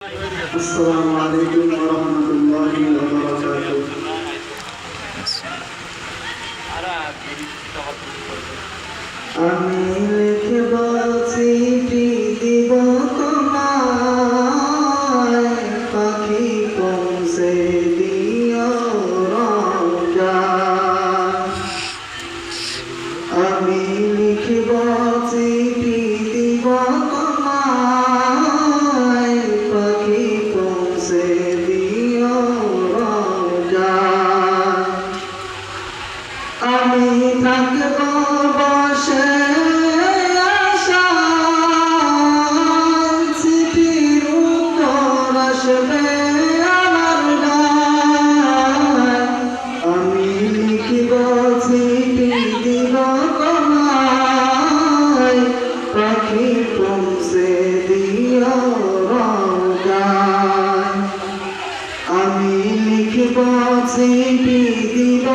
আসসালামু আলাইকুম ওয়া রাহমাতুল্লাহি ওয়া বারাকাতুহু। আমি লিখব চিঠি দিব তোমায়, পাখি পৌঁছে দিও রওজায়। আমি লিখব চিঠি দিব তোমায়, পাখি পৌঁছে দিও রওজায়। আমি থাকব বসে আশায়, চিঠির উত্তর আসবে আমার গায়। আমি লিখিব চিঠি দিব তোমায়, পাখি পৌঁছে দিও রওজায়। আমি লিখিব চিঠি দিব